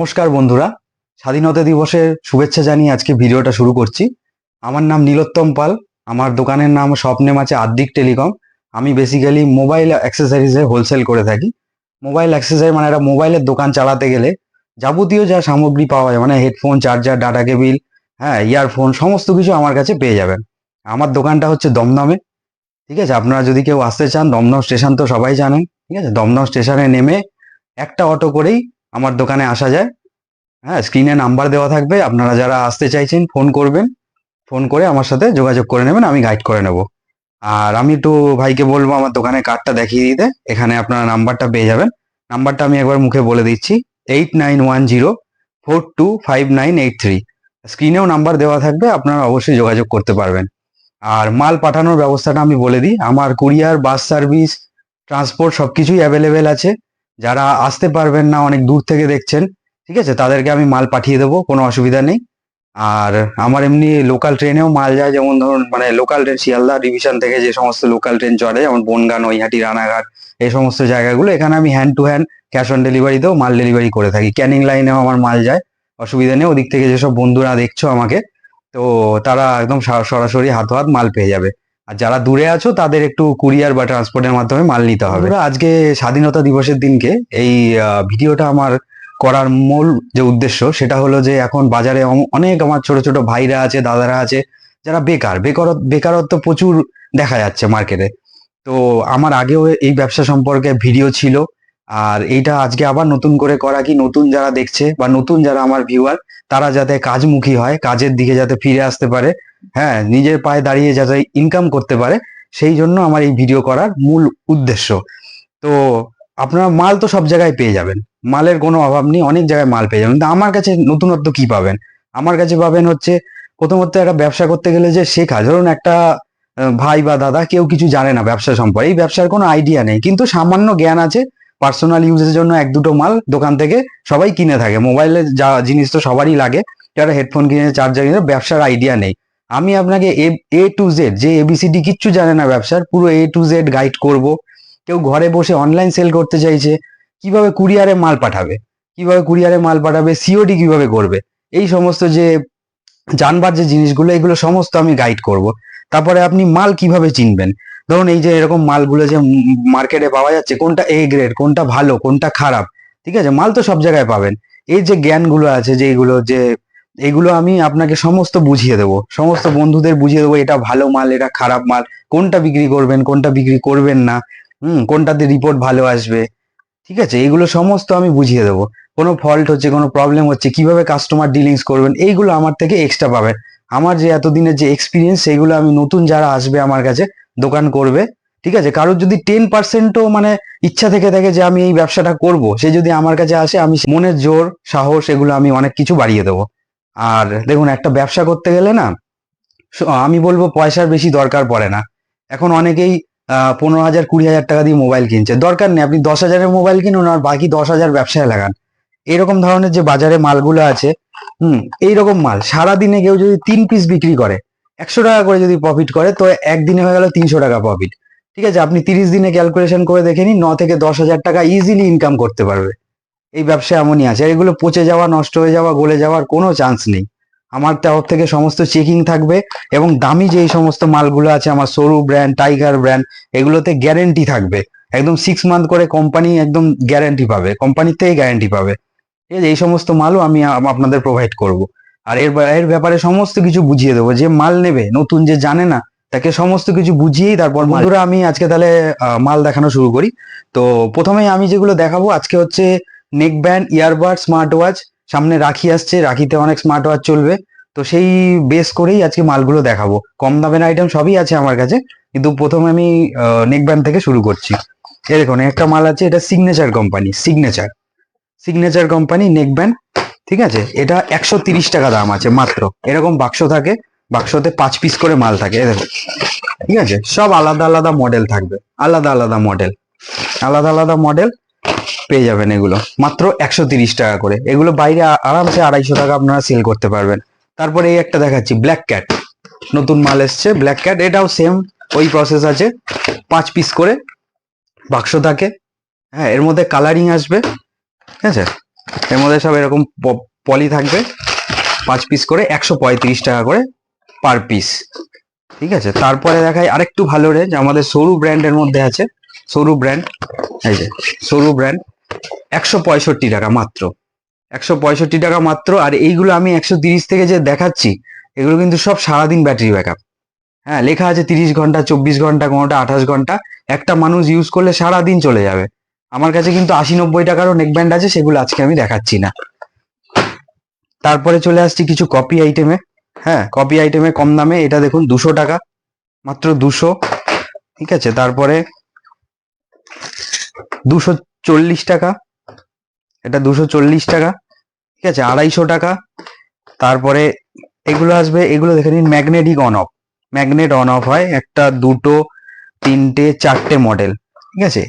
নমস্কার বন্ধুরা, স্বাধীনতা দিবসের শুভেচ্ছা জানিয়ে আজকে ভিডিওটা শুরু করছি। আমার নাম নীলোত্তম পাল। আমার দোকানের নাম শপ নেম আছে আদ্দিক টেলিকম। আমি বেসিক্যালি মোবাইল অ্যাক্সেসরিজের হোলসেল করে থাকি। মোবাইল অ্যাক্সেসরি মানে একটা মোবাইলের দোকান চালাতে গেলে যাবতীয় যা সামগ্রী পাওয়া যায়, মানে হেডফোন, চার্জার, ডাটা কেবিল, হ্যাঁ, ইয়ারফোন, সমস্ত কিছু আমার কাছে পেয়ে যাবেন। আমার দোকানটা হচ্ছে দমদমে। ঠিক আছে, আপনারা যদি কেউ আসতে চান, দমদম স্টেশন তো সবাই জানেন। ঠিক আছে, দমদম স্টেশনে নেমে একটা অটো করেই আমার দোকানে আসা যায়। হ্যাঁ, স্ক্রিনে নাম্বার দেওয়া থাকবে, আপনারা যারা আসতে চাইছেন ফোন করবেন, ফোন করে আমার সাথে যোগাযোগ করে নেবেন, আমি গাইড করে নেব। আর আমি একটু ভাইকে বলবো আমার দোকানের কার্ডটা দেখিয়ে দিতে। এখানে আপনারা নাম্বারটা পেয়ে যাবেন। নাম্বারটা আমি একবার মুখে বলে দিচ্ছি: 8910425983। স্ক্রিনেও নাম্বার দেওয়া থাকবে, আপনারা অবশ্যই যোগাযোগ করতে পারবেন। আর মাল পাঠানোর ব্যবস্থাটা আমি বলে দিই, আমার কুরিয়ার, বাস সার্ভিস, ট্রান্সপোর্ট সবকিছুই অ্যাভেলেবেল আছে। যারা আসতে পারবেন না, অনেক দূর থেকে দেখছেন, ঠিক আছে, তাদেরকে আমি মাল পাঠিয়ে দেবো, কোনো অসুবিধা নেই। আর আমার এমনি লোকাল ট্রেনেও মাল যায়, যেমন ধরুন মানে লোকাল ট্রেন শিয়ালদা ডিভিশন থেকে যে সমস্ত লোকাল ট্রেন চলে, যেমন বনগাঁ, নৈহাটি, রানাঘাট, এই সমস্ত জায়গাগুলো, এখানে আমি hand to hand cash on ডেলিভারিতেও মাল ডেলিভারি করে থাকি। ক্যানিং লাইনেও আমার মাল যায়, অসুবিধা নেই। ওদিক থেকে যেসব বন্ধুরা দেখছো আমাকে, তো তারা একদম সরাসরি হাত হাত মাল পেয়ে যাবে। আর যারা দূরে আছো তাদের একটু কুরিয়ার বা ট্রান্সপোর্টের মাধ্যমে মাল নিতে হবে। আজকে স্বাধীনতা দিবসের দিনকে এই ভিডিওটা আমার করার মূল যে উদ্দেশ্য, সেটা হলো যে এখন বাজারে অনেক আমার ছোট ছোট ভাইরা আছে, দাদারা আছে, যারা বেকারত্ব প্রচুর দেখা যাচ্ছে মার্কেটে। তো আমার আগেও এই ব্যবসা সম্পর্কে ভিডিও ছিল, আর এইটা আজকে আবার নতুন করে করা, কি নতুন যারা দেখছে বা নতুন যারা আমার ভিউয়ার, তারা যাতে কাজমুখী হয়, কাজের দিকে যাতে ফিরে আসতে পারে, হ্যাঁ, নিজের পায়ে দাঁড়িয়ে যাতে ইনকাম করতে পারে, সেই জন্য আমার এই ভিডিও করার মূল উদ্দেশ্য। তো আপনারা মাল তো সব জায়গায় পেয়ে যাবেন, মালের কোনো অভাব নেই, অনেক জায়গায় মাল পেয়ে যাবেন। কিন্তু আমার কাছে নতুনত্ব কি পাবেন? আমার কাছে পাবেন হচ্ছে, প্রথমত একটা ব্যবসা করতে গেলে যে শেখা, ধরুন একটা ভাই বা দাদা কেউ কিছু জানে না ব্যবসা সম্পর্কে, এই ব্যবসার কোনো আইডিয়া নেই, কিন্তু সামান্য জ্ঞান আছে, পার্সোনাল ইউজের জন্য এক দুটো মাল দোকান থেকে সবাই কিনে থাকে, মোবাইলের যা জিনিস তো সবারই লাগে, যারা হেডফোন কিনে, চার্জার কিনে, ব্যবসার আইডিয়া নেই। আমি আপনাকে এ টু জেড, যে এবিসিডি কিচ্ছু জানে না ব্যবসার, পুরো এ টু জেড গাইড করব। কেউ ঘরে বসে অনলাইন সেল করতে চাইছে, কিভাবে কুরিয়ারে মাল পাঠাবে, সিওডি কিভাবে করবে, এই সমস্ত যে জানবার যে জিনিসগুলো, এগুলো সমস্ত আমি গাইড করব। তারপরে আপনি মাল কিভাবে চিনবেন, ধরুন এই যে এরকম মালগুলো যে মার্কেটে পাওয়া যাচ্ছে, কোনটা এ গ্রেড, কোনটা ভালো, কোনটা খারাপ, ঠিক আছে, মাল তো সব জায়গায় পাবেন। এই যে জ্ঞানগুলো আছে, যে এগুলো আমি আপনাকে সমস্ত বুঝিয়ে দেবো, সমস্ত বন্ধুদের বুঝিয়ে দেবো, এটা ভালো মাল, এটা খারাপ মাল, কোনটা বিক্রি করবেন, কোনটা বিক্রি করবেন না, কোনটাতে রিপোর্ট ভালো আসবে, ঠিক আছে, এইগুলো সমস্ত আমি বুঝিয়ে দেবো। কোনো ফল্ট হচ্ছে, কোনো প্রবলেম হচ্ছে, কিভাবে কাস্টমার ডিলিংস করবেন, এইগুলো আমার থেকে এক্সট্রা পাবেন। আমার যে এতদিনের যে এক্সপিরিয়েন্স, সেইগুলো আমি নতুন যারা আসবে আমার কাছে দোকান করবে, ঠিক আছে, কারোর যদি 10%ও মানে ইচ্ছা থেকে থাকে যে আমি এই ব্যবসাটা করব, সে যদি আমার কাছে আসে, আমি মনের জোর, সাহস, এগুলো আমি অনেক কিছু বাড়িয়ে দেবো। আর দেখুন, একটা ব্যবসা করতে গেলে না, আমি বলবো পয়সার বেশি দরকার পড়ে না। এখন অনেকেই 15,000 20,000 টাকা দিয়ে মোবাইল কিনছে, দরকার নেই, আপনি 10,000-এর মোবাইল কিনুন আর বাকি 10,000 ব্যবসায় লাগান। এরকম ধরনের যে বাজারে মালগুলো আছে, এইরকম মাল সারাদিনে কেউ যদি 3 পিস বিক্রি করে, 100 টাকা করে যদি প্রফিট করে, তো একদিনে হয়ে গেল 300 টাকা প্রফিট। ঠিক আছে, আপনি 30 দিনে ক্যালকুলেশন করে দেখে নিন, 9 থেকে 10,000 টাকা ইজিলি ইনকাম করতে পারবে। এই ব্যবসা এমনই আছে, আর এগুলো পচে যাওয়া, নষ্ট হয়ে যাওয়া, গলে যাওয়ার কোনো চান্স নেই। আমার তরফ থেকে সমস্ত চেকিং থাকবে, এবং দামি যে এই সমস্ত মালগুলো আছে, আমার সরু ব্র্যান্ড, টাইগার ব্র্যান্ড, এগুলোতে গ্যারেন্টি থাকবে। একদম 6 মান্থ করে কোম্পানি একদম গ্যারেন্টি পাবে, কোম্পানির থেকে গ্যারেন্টি পাবে। ঠিক আছে, এই সমস্ত মালও আমি আপনাদের প্রোভাইড করব। আর এর ব্যাপারে সমস্ত কিছু বুঝিয়ে দেবো। যে মাল নেবে, নতুন যে জানে না, তাকে সমস্ত কিছু বুঝিয়েই তারপর বন্ধুরা আমি আজকে তাহলে মাল দেখানো শুরু করি। তো প্রথমেই আমি যেগুলো দেখাবো আজকে হচ্ছে neck band, earbud, smart watch. সামনে রাখি আসছে, রাখিতে অনেক স্মার্ট ওয়াচ চলবে, তো সেই বেস করেই আজকে মালগুলো দেখাবো। কম দামের আইটেম সবই আছে আমার কাছে, কিন্তু প্রথমে আমি নেক ব্যান্ড থেকে শুরু করছি। এই দেখুন, একটা মাল আছে, এটা signature company, signature company neck band. ঠিক আছে, এটা 130 টাকা দাম আছে মাত্র। এরকম বাক্স থাকে, বাক্সতে 5 পিস করে মাল থাকে, এই দেখো। ঠিক আছে, সব আলাদা আলাদা মডেল থাকবে, আলাদা আলাদা মডেল পেয়ে যাবেন। এগুলো মাত্র 130 টাকা করে, এগুলো বাইরে আরামসে 250 টাকা আপনারা সেল করতে পারবেন। তারপরে এই একটা দেখাচ্ছি, ব্ল্যাক ক্যাট, নতুন মাল এসছে ব্ল্যাক ক্যাট, এটাও সেম ওই প্রসেস আছে, 5 পিস করে বাক্স থাকে। হ্যাঁ, এর মধ্যে কালারিং আসবে, ঠিক আছে, এর মধ্যে সব এরকম পলি থাকবে, 5 পিস করে, 135 টাকা করে পার পিস। ঠিক আছে, তারপরে দেখাই আরেকটু ভালো রেঞ্জ আমাদের সরু ব্র্যান্ডের মধ্যে আছে। সরু ব্র্যান্ড, এই যে সরু ব্র্যান্ড, 165 টাকা মাত্র, 165 টাকা মাত্র। আর এইগুলো আমি 130 থেকে যে দেখাচ্ছি, এগুলো কিন্তু সব সারাদিন ব্যাটারি ব্যাকআপ। হ্যাঁ, লেখা আছে 30 ঘন্টা, 24 ঘন্টা, কোনোটা 28 ঘন্টা। একটা মানুষ ইউজ করলে সারাদিন চলে যাবে। আমার কাছে কিন্তু 80-90 টাকারও নেকব্যান্ড আছে, সেগুলো আজকে আমি দেখাচ্ছি না। তারপরে চলে আসছি কিছু কপি আইটেমে। হ্যাঁ, কপি আইটেমে কম দামে, এটা দেখুন 200 টাকা, মাত্র 200। ঠিক আছে, তারপরে 240 টাকা, এটা 240 টাকা। ঠিক আছে, 250 টাকা। তারপরে এগুলো আসবে, এগুলো দেখে নিন, magnetic on of, magnet on of হয়, একটা, দুটো, তিনটে, চারটে মডেল। ঠিক আছে,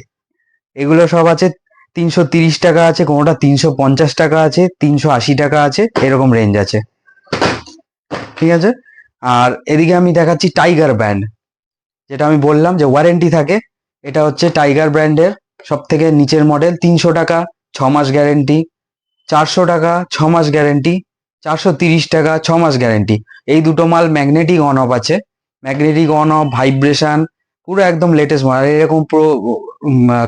এগুলো সব আছে 330 টাকা আছে, কোনোটা 350 টাকা আছে, 380 টাকা আছে, এরকম রেঞ্জ আছে। ঠিক আছে, আর এদিকে আমি দেখাচ্ছি টাইগার ব্র্যান্ড, যেটা আমি বললাম যে ওয়ারেন্টি থাকে। এটা হচ্ছে টাইগার ব্র্যান্ডের সব থেকে নিচের মডেল, 300 টাকা, 6 মাস গ্যারেন্টি, 400 টাকা, 6 মাস গ্যারেন্টি, 430 টাকা, 6 মাস গ্যারেন্টি। এই দুটো মাল ম্যাগনেটিক অন অফ আছে, ম্যাগনেটিক অন অফ, ভাইব্রেশন, পুরো একদম লেটেস্ট মডেল। এরকম পুরো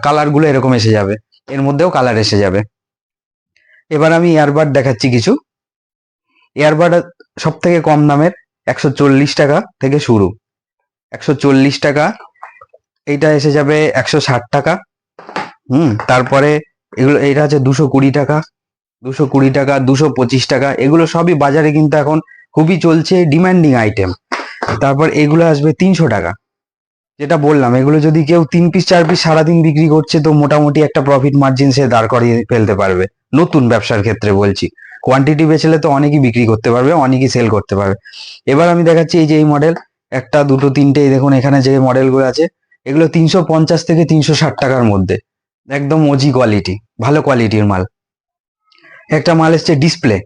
কালার গুলো এরকম এসে যাবে, এর মধ্যেও কালার এসে যাবে। এবার আমি ইয়ারবাড দেখাচ্ছি কিছু। ইয়ারবাড সব থেকে কম দামের, 140 টাকা থেকে শুরু, 140 টাকা। এইটা এসে যাবে 160 টাকা। তারপরে এগুলো, এইটা আছে 220 টাকা, 220 টাকা, 225 টাকা। এগুলো সবই বাজারে কিন্তু এখন খুবই চলছে, ডিমান্ডিং আইটেম। তারপর এগুলো আসবে 300 টাকা, যেটা বললাম, এগুলো যদি কেউ 3 পিস 4 পিস সারাদিন বিক্রি করছে, তো মোটামুটি একটা প্রফিট মার্জিন সে দাঁড় করিয়ে ফেলতে পারবে। নতুন ব্যবসার ক্ষেত্রে বলছি, কোয়ান্টিটি বেচলে তো অনেকই বিক্রি করতে পারবে, অনেকই সেল করতে পারবে। এবার আমি দেখাচ্ছি এই যে এই মডেল, একটা, দুটো, তিনটে, এই দেখুন এখানে যে মডেলগুলো আছে, এগুলো 350 থেকে 360 টাকার মধ্যে, একদম ওজি কোয়ালিটি, ভালো কোয়ালিটির মাল। একটা মাল এসছে ডিসপ্লে।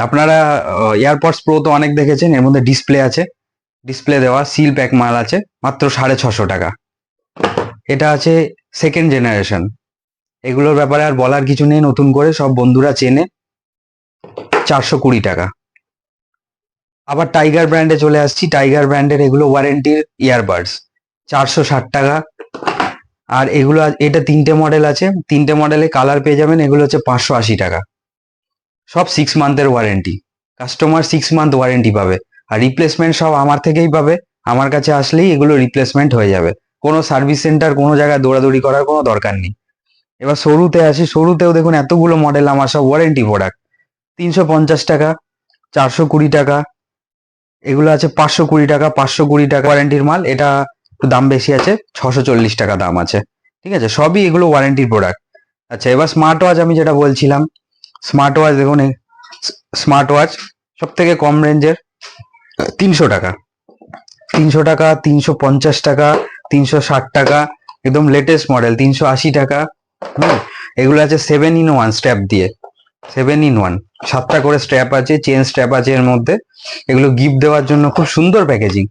আপনারা এয়ারপডস প্রো তো অনেক দেখেছেন, এর মধ্যে ডিসপ্লে আছে, ডিসপ্লে দেওয়া সিল প্যাক মাল আছে, মাত্র 650 টাকা। এটা আছে সেকেন্ড জেনারেশন, এগুলোর ব্যাপারে আর বলার কিছু নেই, নতুন করে সব বন্ধুরা চেনে, 420 টাকা। আবার টাইগার ব্র্যান্ডে চলে আসছি, টাইগার ব্র্যান্ডের এগুলো ওয়ারেন্টির ইয়ারবাডস, 460 টাকা। আর এগুলো, এটা 3টে মডেল আছে, 3টে মডেলে কালার পেয়ে যাবেন, এগুলো হচ্ছে 580 টাকা। সব 6 মান্থের ওয়ারেন্টি, কাস্টমার 6 মান্থ ওয়ারেন্টি পাবে। আর রিপ্লেসমেন্ট সব আমার থেকেই পাবে, আমার কাছে আসলেই এগুলো রিপ্লেসমেন্ট হয়ে যাবে, কোনো সার্ভিস সেন্টার, কোনো জায়গায় দৌড়াদৌড়ি করার কোনো দরকার নেই। এবার সরুতে আসি, সরুতেও দেখুন এতগুলো মডেল, আমার সব ওয়ারেন্টি প্রোডাক্ট, 350 টাকা, 420 টাকা, এগুলো আছে 520 টাকা, 520 টাকা ওয়ারেন্টির মাল। এটা একটু দাম বেশি আছে, 640 টাকা দাম আছে। ঠিক আছে, সবই এগুলো ওয়ারেন্টির প্রোডাক্ট। আচ্ছা, এবার স্মার্ট ওয়াচ আমি যেটা বলছিলাম, স্মার্ট ওয়াচ দেখুন, স্মার্ট ওয়াচ সব থেকে কম রেঞ্জের, 300 টাকা, 300 টাকা, 350 টাকা, 360 টাকা, একদম লেটেস্ট মডেল 380 টাকা। এগুলো আছে 7-in-1 স্ট্র্যাপ দিয়ে, 7-in-1, 7টা করে স্ট্র্যাপ আছে, চেন স্ট্র্যাপ আছে এর মধ্যে। এগুলো গিফট দেওয়ার জন্য খুব সুন্দর প্যাকেজিং,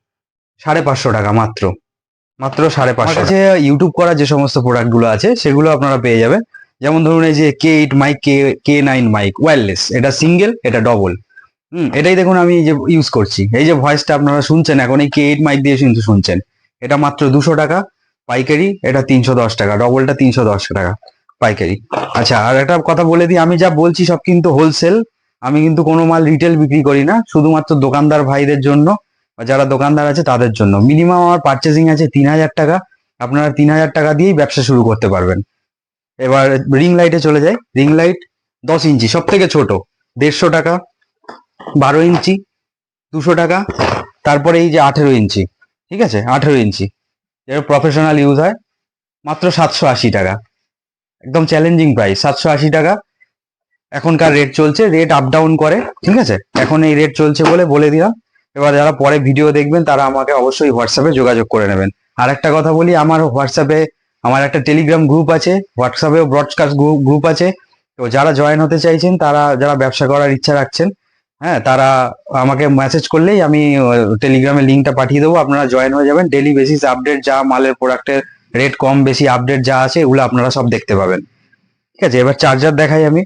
550 টাকা মাত্র, মাত্র 550 টাকা। ইউটিউব করা যে সমস্ত প্রোডাক্ট গুলো আছে, সেগুলো আপনারা পেয়ে যাবেন। যেমন ধরুন এই যে K8 mic, K9 mic wireless, এটা সিঙ্গেল, এটা ডবল। এটাই দেখুন আমি যে ইউজ করছি, এই যে ভয়েসটা আপনারা শুনছেন এখন, এই K8 মাইক দিয়ে কিন্তু শুনছেন। এটা মাত্র 200 টাকা পাইকারি, এটা 310 টাকা, ডবলটা 310 টাকা পাইকারি। আচ্ছা, আর একটা কথা বলে দিই, আমি যা বলছি সব কিন্তু হোলসেল, আমি কিন্তু কোনো মাল রিটেল বিক্রি করি না, শুধুমাত্র দোকানদার ভাইদের জন্য, বা যারা দোকানদার আছে তাদের জন্য। মিনিমাম আমার পার্চেসিং আছে 3000 টাকা, আপনারা 3000 টাকা দিয়েই ব্যবসা শুরু করতে পারবেন। এবার রিং লাইটে চলে যাই, রিং লাইট 10 ইঞ্চি সব থেকে ছোট, 150 টাকা, 12 ইঞ্চি 200 টাকা, তারপরে এই যে 18 ইঞ্চি, ঠিক আছে, 18 ইঞ্চি যেটা প্রফেশনাল ইউজ হয়, মাত্র 780 টাকা, একদম চ্যালেঞ্জিং প্রাইস, 780 টাকা। এখনকার রেট চলছে, রেট আপ ডাউন করে, ঠিক আছে, এখন এই রেট চলছে বলে দিলাম। এবার যারা পরে ভিডিও দেখবেন, তারা আমাকে অবশ্যই হোয়াটসঅ্যাপে যোগাযোগ করে নেবেন। আর একটা কথা বলি, আমার হোয়াটসঅ্যাপে আমার একটা টেলিগ্রাম গ্রুপ আছে, হোয়াটসঅ্যাপেও ব্রডকাস্ট গ্রুপ আছে। তো যারা জয়েন হতে চাইছেন, তারা যারা ব্যবসা করার ইচ্ছা রাখছেন, হ্যাঁ, তারা আমাকে মেসেজ করলেই আমি টেলিগ্রামের লিঙ্কটা পাঠিয়ে দেবো, আপনারা জয়েন হয়ে যাবেন। ডেলি বেসিস আপডেট, যা মালের প্রোডাক্টের রেট কম বেশি আপডেট যা আছে, এগুলো আপনারা সব দেখতে পাবেন। ঠিক আছে, এবার চার্জার দেখাই আমি।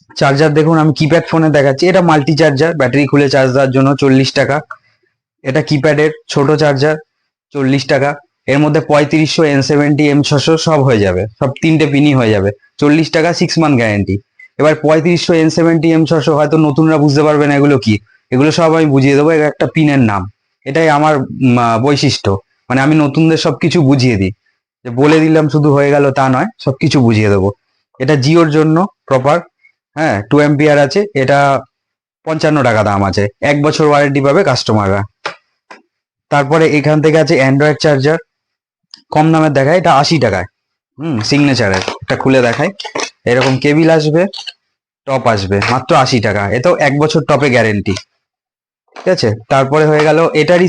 চার্জার দেখুন, আমি কিপ্যাড ফোনে দেখাচ্ছি, এটা মাল্টি চার্জার, ব্যাটারি খুলে চার্জ দেওয়ার জন্য 40 টাকা। এটা কিপ্যাডের ছোট চার্জার, 40 টাকা। এর মধ্যে 3500, N70, M600 সব হয়ে যাবে, সব 3টে পিনই হয়ে যাবে, 40 টাকা, 6 মান্থ গ্যারেন্টি। এবার 3500, N70, M600 হয়তো নতুনরা বুঝতে পারবে না এগুলো কি, এগুলো সব আমি বুঝিয়ে দেবো, এটা একটা পিনের নাম। এটাই আমার বৈশিষ্ট্য, মানে আমি নতুনদের সবকিছু বুঝিয়ে দিই, যে বলে দিলাম শুধু হয়ে গেল তা নয়, সবকিছু বুঝিয়ে দেবো। এটা জিওর জন্য প্রপার, হ্যাঁ, 2 অ্যাম্পিয়ার আছে, এটা 55 টাকা দাম আছে, 1 বছর ওয়ারেন্টি পাবে কাস্টমাররা। তারপরে এখান থেকে আছে অ্যান্ড্রয়েড চার্জার, কম দামের দেখায়, এটা 80 টাকায়, সিগনেচারের, এটা খুলে দেখায়, এরকম কেবিল আসবে, টপ আসবে, মাত্র 80 টাকা, এতেও 1 বছর টপে গ্যারেন্টি। ঠিক আছে, তারপরে হয়ে গেল এটারই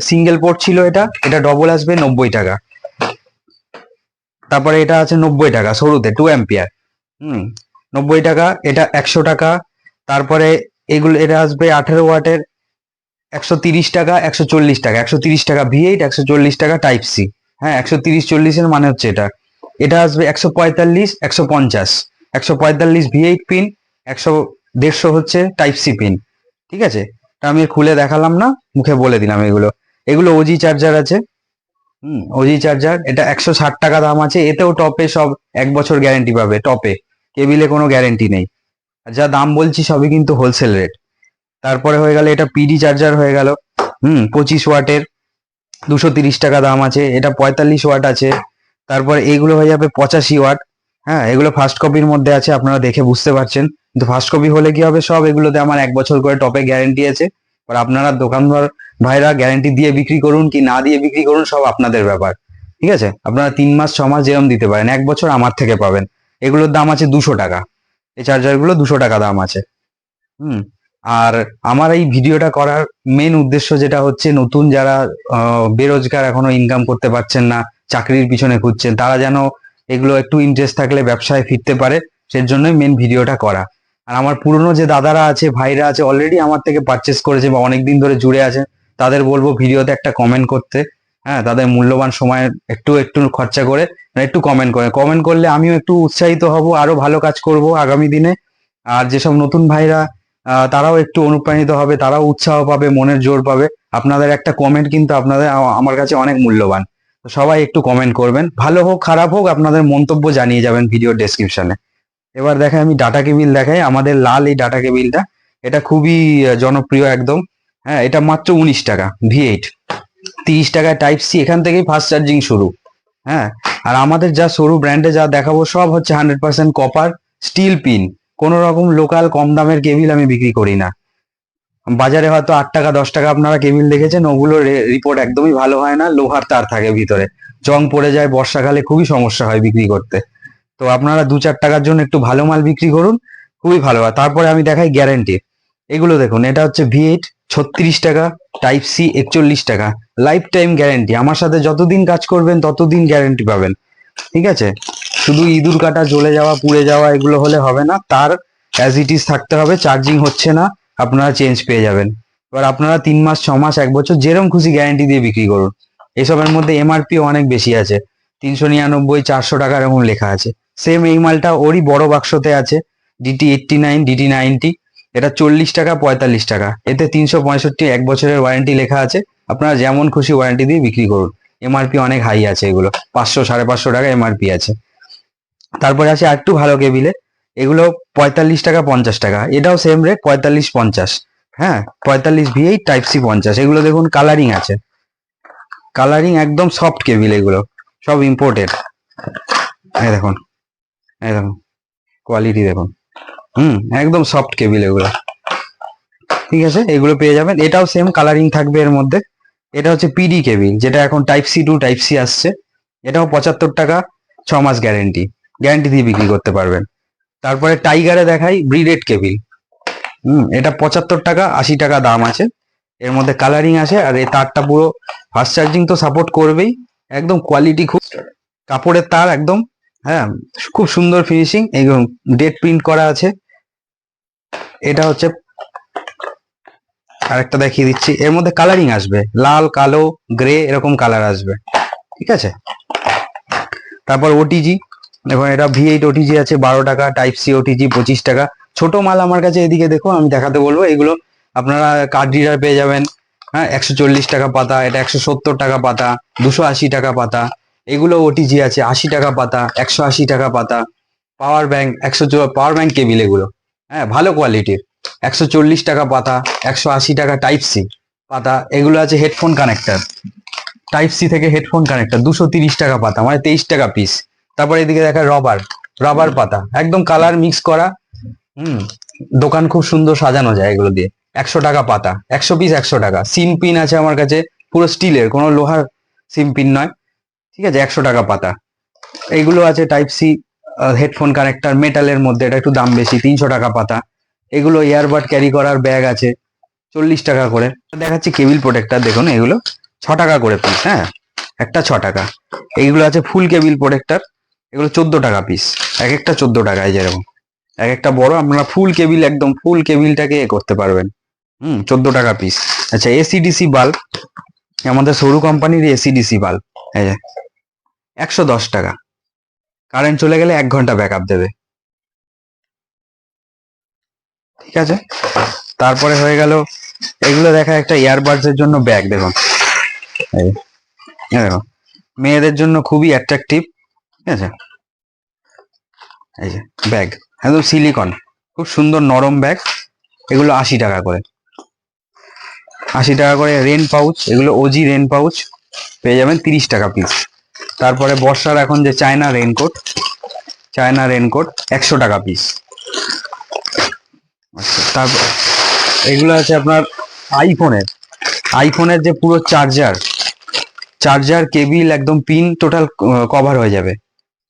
সিঙ্গেল পোর্ট ছিল, এটা এটা ডবল আসবে 90 টাকা। তারপরে এটা আছে 90 টাকা সরুতে, 2 অ্যাম্পিয়ার, 90 টাকা, এটা 100 টাকা। তারপরে এগুলো এটা আসবে 18 ওয়াটের, 130 টাকা, 140 টাকা, 130 টাকা V8, 140 টাকা টাইপ সি। হ্যাঁ, 130-40-এর মানে হচ্ছে এটা। এটা আসবে 145, 150, 145 V8 পিন, 150 হচ্ছে টাইপ সি পিন। ঠিক আছে, তা আমি খুলে দেখালাম না, মুখে বলে দিলাম এগুলো। এগুলো ওজি চার্জার আছে, ওজি চার্জার, এটা 160 টাকা দাম আছে, এতেও টপে সব 1 বছর গ্যারেন্টি পাবে, টপে, কেবিলে কোনো গ্যারেন্টি নেই। আর যা দাম বলছি সবই কিন্তু হোলসেল রেট। তারপরে হয়ে গেল এটা পিডি চার্জার হয়ে গেল, 25 ওয়াটের, 230 টাকা দাম আছে, এটা 45 ওয়াট আছে। তারপরে এইগুলো হয়ে যাবে 85 ওয়াট। হ্যাঁ, এগুলো ফার্স্ট কপির মধ্যে আছে, আপনারা দেখে বুঝতে পারছেন, কিন্তু ফার্স্ট কপি হলে কি হবে, সব এগুলোতে আমার 1 বছর করে টপে গ্যারেন্টি আছে। আর আপনারা দোকানদার ভাইরা গ্যারেন্টি দিয়ে বিক্রি করুন কি না দিয়ে বিক্রি করুন, সব আপনাদের ব্যাপার। ঠিক আছে, আপনারা 3 মাস 6 মাস যেরকম দিতে পারেন, 1 বছর আমার থেকে পাবেন। এগুলোর দাম আছে 200 টাকা, এই চার্জারগুলো 200 টাকা দাম আছে। হুম আর আমার এই ভিডিওটা করার মেন উদ্দেশ্য যেটা হচ্ছে, নতুন যারা বেরোজগার, এখনো ইনকাম করতে পারছেন না, চাকরির পিছনে খুঁজছেন, তারা যেন এগুলো একটু ইন্টারেস্ট থাকলে ব্যবসায় ফিরতে পারে, সেজন্যই মেন ভিডিওটা করা। আর আমার পুরনো যে দাদারা আছে, ভাইরা আছে, অলরেডি আমার থেকে পারচেস করেছে বা অনেকদিন ধরে জুড়ে আছে, তাদের বলবো ভিডিওতে একটা কমেন্ট করতে। হ্যাঁ, তাদের মূল্যবান সময় একটু একটু খরচা করে একটু কমেন্ট করলে আমিও একটু উৎসাহিত হব, আরো ভালো কাজ করব আগামী দিনে। আর যেসব নতুন ভাইরা তারাও একটু অনুপ্রাণিত হবে, তারাও উৎসাহ পাবে, মনের জোর পাবে। আপনাদের একটা কমেন্ট কিন্তু আপনাদের আমার কাছে অনেক মূল্যবান। তো সবাই একটু কমেন্ট করবেন, ভালো হোক খারাপ হোক, আপনাদের মন্তব্য জানিয়ে যাবেন ভিডিওর ডেসক্রিপশনে। এবার দেখাই, আমি ডাটা কেবিল দেখাই, আমাদের লাল এই ডাটা কেবিলটা, এটা খুবই জনপ্রিয় একদম। হ্যাঁ, এটা মাত্র 19 টাকা, V8, 30 টাকায় টাইপ সি, এখান থেকেই ফাস্ট চার্জিং শুরু। হ্যাঁ, আর আমাদের যা সরু ব্র্যান্ডে যা দেখাবো সব হচ্ছে 100% কপার, স্টিল পিন, কোনো রকম লোকাল কম দামের কেবিল আমি বিক্রি করি না। বাজারে হয়তো 8 টাকা 10 টাকা আপনারা কেবিল দেখেছেন, ওগুলো রিপোর্ট একদমই ভালো হয় না, লোহার তার থাকে ভিতরে, জং পড়ে যায়, বর্ষাকালে খুবই সমস্যা হয় বিক্রি করতে। তো আপনারা 2-4 টাকার জন্য একটু ভালো মাল বিক্রি করুন, খুবই ভালো হয়। তারপরে আমি দেখাই গ্যারেন্টি, এগুলো দেখুন, এটা হচ্ছে V8, 36 টাকা, টাইপ সি, 41 টাকা, লাইফ টাইম গ্যারেন্টি, আমার সাথে যতদিন কাজ করবেন ততদিন গ্যারেন্টি পাবেন। ঠিক আছে, শুধু ইঁদুর কাটা, জ্বলে যাওয়া, পুড়ে যাওয়া এগুলো হলে হবে না, তার অ্যাজ ইট ইজ থাকতে হবে, চার্জিং হচ্ছে না, আপনারা চেঞ্জ পেয়ে যাবেন। এবার আপনারা 3 মাস 6 মাস 1 বছর যেরকম খুশি গ্যারেন্টি দিয়ে বিক্রি করুন। এসবের মধ্যে এমআরপি অনেক বেশি আছে, 399, 400 টাকা এরকম লেখা আছে। সেম এই মালটা ওরই বড় বাক্সতে আছে, DT89, DT90, এটা 40 টাকা, 45 টাকা, এতে 365, 1 বছরের ওয়ারেন্টি লেখা আছে। আপনারা যেমন খুশি ওয়ারেন্টি দিয়ে বিক্রি করুন, এমআরপি অনেক হাই আছে, এগুলো 500, 550 টাকা এমআরপি আছে। তারপরে আছে আর একটু ভালো কেবিলে, এগুলো 45 টাকা, 50 টাকা, এটাও সেম রেট, 45-50। হ্যাঁ, 45 V8 টাইপ সি 50, এগুলো দেখুন কালারিং আছে, কালারিং একদম সফট কেবিল, এগুলো সব ইম্পোর্টেড। এই দেখুন, এই দেখুন কোয়ালিটি দেখুন, একদম সফট কেবিল এগুলো। ঠিক আছে, এগুলো পেয়ে যাবেন, এটাও সেম কালারিং থাকবে এর মধ্যে। এটা হচ্ছে পিডি কেবিল, যেটা এখন type C to type C আসছে, এটাও 75 টাকা, 6 মাস গ্যারেন্টি, গ্যারেন্টি দিয়ে বিক্রি করতে পারবেন। তারপরে টাইগারে দেখাই ব্রিডেড কেবিল, এটা 75 টাকা, 80 টাকা দাম আছে, এর মধ্যে কালারিং আছে, আর এই তারটা পুরো ফাস্ট চার্জিং তো সাপোর্ট করবেই, একদম কোয়ালিটি খুব, কাপড়ের তার একদম, হ্যাঁ, খুব সুন্দর ফিনিশিং, একদম ডেট প্রিন্ট করা আছে। এটা হচ্ছে আরেকটা দেখিয়ে দিচ্ছি, এর মধ্যে কালারিং আসবে, লাল, কালো, গ্রে এরকম কালার আসবে। ঠিক আছে, তারপর ওটিজি দেখুন, এটা V8 ওটিজি আছে 12 টাকা, টাইপ সি ওটিজি 25 টাকা, ছোট মাল আমার কাছে এদিকে দেখো, আমি দেখাতে বলবো। এগুলো আপনারা কার্ড রিডার পেয়ে যাবেন, হ্যাঁ, 140 টাকা পাতা, এটা 170 টাকা পাতা, 280 টাকা পাতা। এগুলো ওটিজি আছে, 80 টাকা পাতা, 180 টাকা পাতা। Power bank power bank cable এগুলো, হ্যাঁ, ভালো কোয়ালিটির, 140 টাকা পাতা, 180 টাকা টাইপ সি পাতা। এগুলো আছে হেডফোন কানেক্টর, টাইপ সি থেকে হেডফোন কানেক্টর, 230 টাকা পাতা, মানে 23 টাকা পিস। তারপরে এদিকে দেখা রাবার পাতা, একদম কালার মিক্স করা। হুম, দোকান খুব সুন্দর সাজানো যায় এগুলো দিয়ে। 100 টাকা পাতা, 100 পিস 100 টাকা। সিম পিন আছে আমার কাছে, পুরো স্টিলের, কোনো লোহার সিম পিন নয়, ঠিক আছে, 100 টাকা পাতা। এইগুলো আছে টাইপ সি হেডফোন কানেক্টর, মেটালের মধ্যে, এটা একটু দাম বেশি, 300 টাকা পাতা। এগুলো ইয়ারবাড ক্যারি করার ব্যাগ আছে, 40 টাকা করে। দেখাচ্ছি কেবিল প্রোটেক্টর, দেখুন এগুলো 6 টাকা করে পিস, হ্যাঁ, একটা 6 টাকা। এইগুলো আছে ফুল কেবিল প্রোটেক্টর, এগুলো 14 টাকা পিস, এক একটা 14 টাকায়, যেরকম এক একটা বড় আপনারা ফুল কেবিল, একদম ফুল কেবিলটাকে করতে পারবেন। 14 টাকা পিস। আচ্ছা, এসিডিসি বাল্ব, আমাদের সরু কোম্পানির এসিডিসি বাল্ব, এই যে 110 টাকা। কারেন্ট চলে গেলে 1 ঘন্টা ব্যাকআপ দেবে, ঠিক আছে। তারপরে হয়ে গেল এগুলো দেখা, একটা ইয়ারবাডস এর জন্য ব্যাগ, দেখুন এই দেখো, মেয়েদের জন্য খুবই অ্যাট্রাকটিভ, ঠিক আছে। এই যে ব্যাগ, একদম সিলিকন, খুব সুন্দর নরম ব্যাগ। এগুলো 80 টাকা করে, 80 টাকা করে। রেন পাউচ, এগুলো ওজি রেন পাউচ পেয়ে যাবেন 30 টাকা পিস। তারপরে বর্ষার এখন যে চায়না রেনকোট 100 টাকা পিস। আচ্ছা, তারপর এগুলো আছে আপনার আইফোনের যে পুরো চার্জার কেবিল, একদম পিন টোটাল কভার হয়ে যাবে,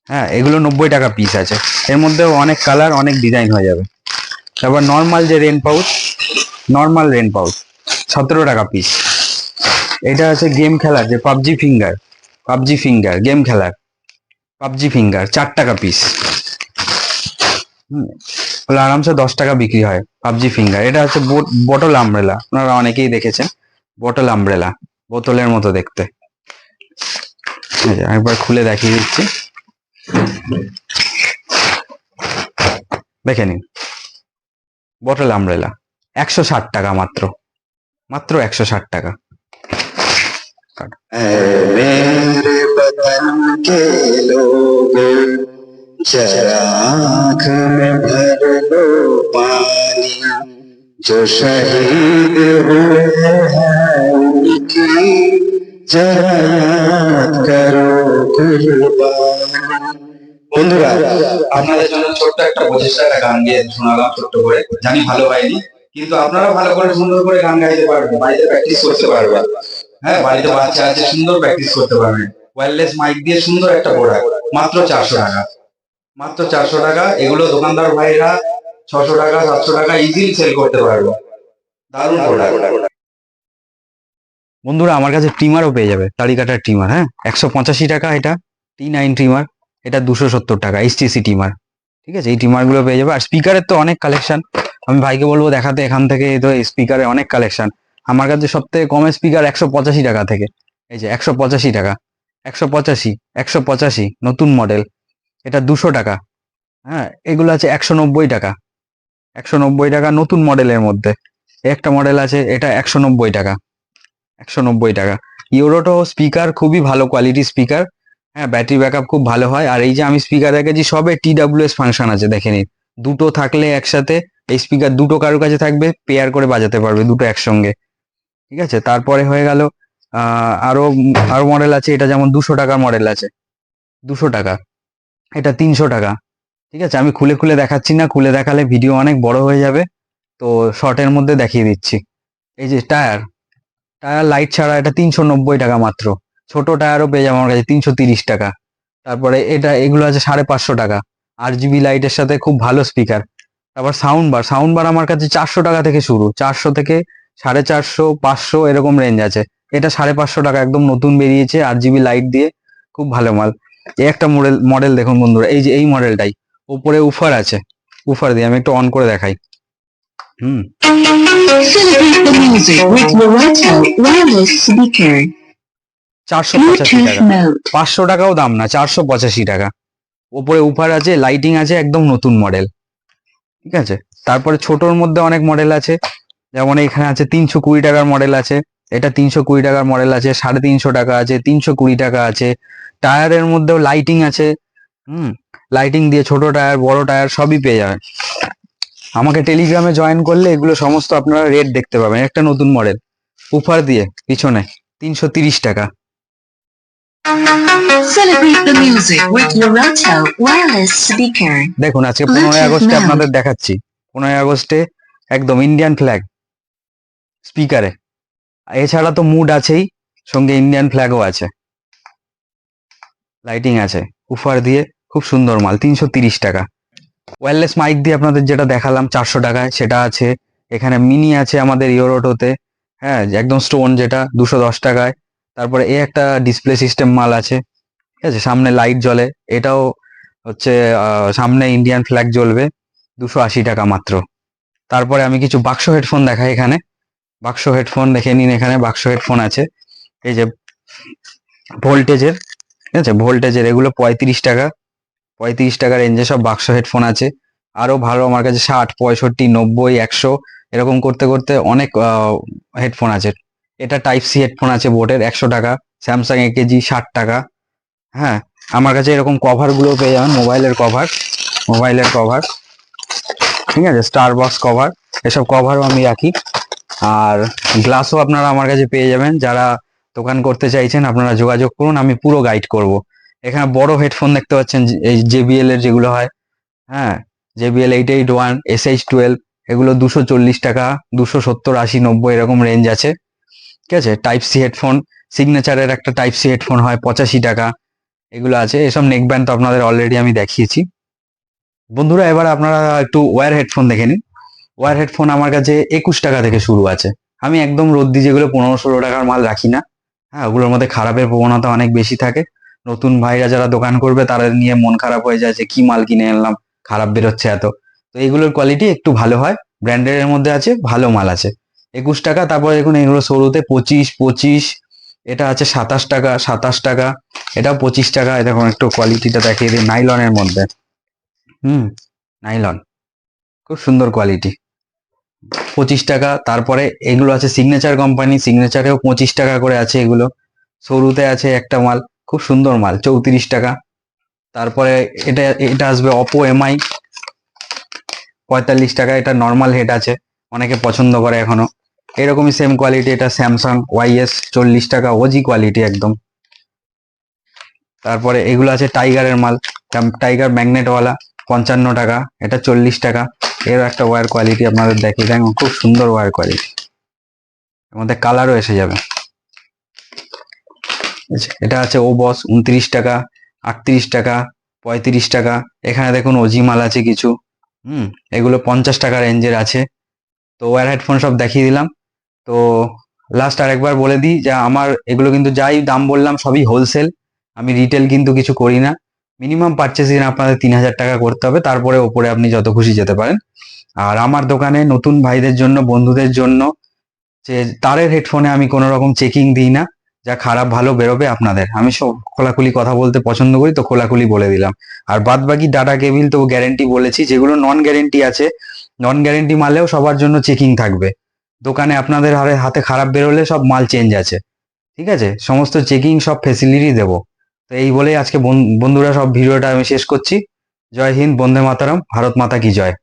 হ্যাঁ, এগুলো 90 টাকা পিস আছে। এর মধ্যেও অনেক কালার, অনেক ডিজাইন হয়ে যাবে। তারপর নর্মাল রেন পাউচ 17 টাকা পিস। এটা আছে গেম খেলার যে পাবজি ফিঙ্গার গেম খেলার, পাবজি ফিঙ্গার 4 টাকা পিস। ওগুলো আরামসে 10 টাকা বিক্রি হয়, পাবজি ফিঙ্গার। এটা হচ্ছে বটল আমব্রেলা, আপনারা অনেকেই দেখেছেন, বটল আমব্রেলা, বোতলের মতো দেখতে। একবার খুলে দেখিয়ে দিচ্ছি, দেখে নিন, বটল আমব্রেলা 160 টাকা, মাত্র 160 টাকা। मेरे वतन के लोगों जरा आँख में भर लो पानी, जो शहीद हुए हैं उनकी जरा याद करो कुर्बानी। বন্ধুরা, আপনাদের জন্য ছোট্ট একটা প্রচেষ্টা, একটা গান গিয়ে শোনালাম ছোট্ট করে, জানি ভালো হয়নি, কিন্তু আপনারা ভালো করে সুন্দর করে গান গাইতে পারবেন, বাড়িতে প্র্যাকটিস করতে পারবেন। হ্যাঁ, বাড়িতে বাচ্চা আছে, সুন্দর প্র্যাকটিস করতে পারবেন। ওয়্যারলেস মাইক দিয়ে সুন্দর একটা প্রোডাক্ট, মাত্র 400 টাকা, মাত্র 400 টাকা। এগুলো দোকানদার ভাইরা 600 টাকা 700 টাকা ইজিলি সেল করতে পারবে। দারুণ প্রোডাক্ট। বন্ধুরা, আমার কাছে ট্রিমারও পেয়ে যাবে, দাড়ি কাটার ট্রিমার, হ্যাঁ, 185 টাকা এটা T9 ট্রিমার, এটা 270 টাকা এইচটিসি ট্রিমার, ঠিক আছে। এই ট্রিমার গুলো পেয়ে যাবে। আর স্পিকারের তো অনেক কালেকশন, আমি ভাইকে বলবো দেখাতে, এখান থেকে তো স্পিকারের অনেক কালেকশন। আমার কাছে সব থেকে কম স্পিকার 185 টাকা থেকে, এই যে 185 টাকা, 185 নতুন মডেল, এটা 200 টাকা। হ্যাঁ, এগুলো আছে 190 টাকা, 190 টাকা নতুন মডেলের মধ্যে। একটা মডেল আছে, এটা 190 টাকা, 190 টাকা। ইউরোটো স্পিকার, খুবই ভালো কোয়ালিটি স্পিকার, হ্যাঁ, ব্যাটারি ব্যাকআপ খুব ভালো হয়। আর এই যে আমি স্পিকার দেখেছি, সবে TWS ফাংশন আছে, দেখে নিন। দুটো থাকলে একসাথে, এই স্পিকার দুটো কারোর কাছে থাকবে, পেয়ার করে বাজাতে পারবে দুটো একসঙ্গে, ঠিক আছে। তারপরে হয়ে গেল আরো আরো মডেল আছে, এটা যেমন 200 টাকার মডেল আছে, 200 টাকা, এটা 300 টাকা, ঠিক আছে। আমি খুলে খুলে দেখাচ্ছি না, খুলে দেখালে ভিডিও অনেক বড় হয়ে যাবে, তো শর্টের মধ্যে দেখিয়ে দিচ্ছি। এই যে টায়ার লাইট ছাড়া, এটা 390 টাকা মাত্র। ছোট টায়ারও পেয়ে যাবে আমার কাছে 330 টাকা। তারপরে এগুলো আছে 550 টাকা, RGB লাইটের সাথে খুব ভালো স্পিকার। তারপর সাউন্ড বার আমার কাছে 400 টাকা থেকে শুরু, 400 থেকে 450, 500 এরকম রেঞ্জ আছে। এটা 550 টাকা, একদম নতুন বেরিয়েছে, RGB লাইট দিয়ে, খুব ভালো মাল। এই একটা মডেল দেখুন বন্ধুরা, এই যে এই মডেলটাই, উপরে উফার আছে, উফার দিয়ে আমি একটু অন করে দেখাই। Celebrate the music with Loretto wireless speaker. 485 টাকা, Bluetooth mode. 500 টাকাও দাম না, 485 টাকা। ওপরে উফার আছে, লাইটিং আছে, একদম নতুন মডেল, ঠিক আছে। তারপরে ছোটোর মধ্যে অনেক মডেল আছে, যেমন এখানে আছে 320 টাকার মডেল আছে, এটা 320 টাকার মডেল আছে, 350 টাকা আছে, 320 টাকা আছে। টায়ারের মধ্যেও লাইটিং আছে, লাইটিং দিয়ে ছোট টায়ার বড় টায়ার সবই পেয়ে যাবেন। আমাকে টেলিগ্রামে জয়েন করলে এগুলো সমস্ত আপনারা রেট দেখতে পাবেন। একটা নতুন মডেল উফার দিয়ে পিছনে 330 টাকা। Celebrate the music with Lorato wireless speaker. দেখুন আজকে 15ই আগস্টে আপনাদের দেখাচ্ছি, 15ই আগস্টে একদম ইন্ডিয়ান ফ্ল্যাগ স্পিকারে। এছাড়া তো মুড আছেই, সঙ্গে ইন্ডিয়ান ফ্ল্যাগও আছে, লাইটিং আছে, উফার দিয়ে খুব সুন্দর মাল 330 টাকা। ওয়্যারলেস মাইক দিয়ে আপনাদের যেটা দেখালাম 400 টাকায় সেটা আছে। এখানে মিনি আছে আমাদের ইওরোটোতে, হ্যাঁ একদম স্টোন যেটা 210 টাকায়। তারপরে একটা ডিসপ্লে সিস্টেম মাল আছে, ঠিক আছে, সামনে লাইট জ্বলে, এটাও হচ্ছে সামনে ইন্ডিয়ান ফ্ল্যাগ জ্বলবে, 280 টাকা মাত্র। তারপরে আমি কিছু বাক্স হেডফোন দেখাই। এখানে বাক্স হেডফোন দেখে নিন, এখানে বাক্স হেডফোন আছে এই যে ভোল্টেজের, ঠিক আছে, ভোল্টেজের এগুলো 35 টাকা, 35 টাকা রেঞ্জে সব বাক্স হেডফোন আছে। আরো ভালো আমার কাছে 60, 65, 90, 100 এরকম করতে করতে অনেক হেডফোন আছে। এটা টাইপ সি হেডফোন আছে বোটের 100 টাকা, স্যামসাং একেজি 60 টাকা। হ্যাঁ, আমার কাছে এরকম কভার গুলো পেয়ে যাবেন, মোবাইলের কভার, ঠিক আছে, স্টার বক্স কভার, এসব কভারও আমি রাখি। আর গ্লাসও আপনারা আমার কাছে পেয়ে যাবেন। যারা দোকান করতে চাইছেন আপনারা যোগাযোগ করুন, আমি পুরো গাইড করব। এখানে বড় হেডফোন দেখতে পাচ্ছেন, এই জেবিএল এর যেগুলো হয়, হ্যাঁ JBL 881, SH12, এগুলো 240 টাকা, 270, 80, 90 এরকম রেঞ্জ আছে, ঠিক আছে। টাইপ সি হেডফোন, সিগনেচারের একটা টাইপ সি হেডফোন হয় 85 টাকা, এগুলো আছে। এসব নেক ব্যান্ড তো আপনাদের অলরেডি আমি দেখিয়েছি। বন্ধুরা এবার আপনারা একটু ওয়্যার হেডফোন দেখে নিন। ওয়্যার হেডফোন আমার কাছে 21 টাকা থেকে শুরু আছে। আমি একদম রদ্দি যেগুলো 15-16 টাকার মাল রাখি না, হ্যাঁ ওগুলোর মধ্যে খারাপের প্রবণতা অনেক বেশি থাকে। নতুন ভাইরা যারা দোকান করবে তারা নিয়ে মন খারাপ হয়ে যায় যে কি মাল কিনে আনলাম, খারাপ বেরোচ্ছে এত। তো এইগুলোর কোয়ালিটি একটু ভালো হয়, ব্র্যান্ডেড এর মধ্যে আছে, ভালো মাল আছে। 21 টাকা। তারপরে দেখুন এগুলো সরুতে 25, এটা আছে 27 টাকা, 27 টাকা, এটাও 25 টাকা। দেখুন একটু কোয়ালিটিটা দেখিয়ে দিই, নাইলনের মধ্যে, নাইলন, খুব সুন্দর কোয়ালিটি, 25 টাকা। তারপরে এগুলো আছে সিগনেচার কোম্পানি, সিগনেচারেও 25 টাকা করে আছে এগুলো। সরুতে আছে একটা মাল, খুব সুন্দর মাল, 34 টাকা। তারপরে এটা আসবে অপো এমআই, 45 টাকা। এটা নর্মাল হেড আছে, অনেকে পছন্দ করে এখনো। এরকমই সেম কোয়ালিটি এটা স্যামসাং ওয়াইএস, 40 টাকা, ওজি কোয়ালিটি একদম। তারপরে এগুলো আছে টাইগারের মাল, টাইগার ম্যাগনেটওয়ালা, 55 টাকা, এটা 40 টাকা। এর একটা ওয়্যার কোয়ালিটি আপনাদের দেখিয়ে দেন, খুব সুন্দর ওয়্যার কোয়ালিটি, এর মধ্যে কালারও এসে যাবে। এটা আছে ও বস, 29 টাকা, 38 টাকা, 35 টাকা। এখানে দেখুন ওজি মাল আছে কিছু, এগুলো 50 টাকা রেঞ্জের আছে। তো ওয়্যার হেডফোন সব দেখিয়ে দিলাম। তো লাস্ট আরেকবার বলে দিই যে আমার এগুলো কিন্তু যাই দাম বললাম সবই হোলসেল, আমি রিটেল কিন্তু কিছু করি না। মিনিমাম পারচেসিং আপনাদের 3000 টাকা করতে হবে, তারপরে ওপরে আপনি যত খুশি যেতে পারেন। আর আমার দোকানে নতুন ভাইদের জন্য, বন্ধুদের জন্য, যে তারের হেডফোনে আমি কোনো রকম চেকিং দিই না, যা খারাপ ভালো বেরোবে আপনাদের। আমি সব খোলাখুলি কথা বলতে পছন্দ করি, তো খোলাখুলি বলে দিলাম। আর বাদ বাকি ডাটা কেবিল তো গ্যারেন্টি বলেছি, যেগুলো নন গ্যারেন্টি আছে, নন গ্যারেন্টি মালেও সবার জন্য চেকিং থাকবে। দোকানে আপনাদের হাতে খারাপ বেরোলে সব মাল চেঞ্জ আছে, ঠিক আছে, সমস্ত চেকিং সব ফেসিলিটি দেবো। তো এই বলেই আজকে বন্ধুরা সব ভিডিওটা আমি শেষ করছি। জয় হিন্দ, বন্দে মাতারাম, ভারত মাতা কি জয়।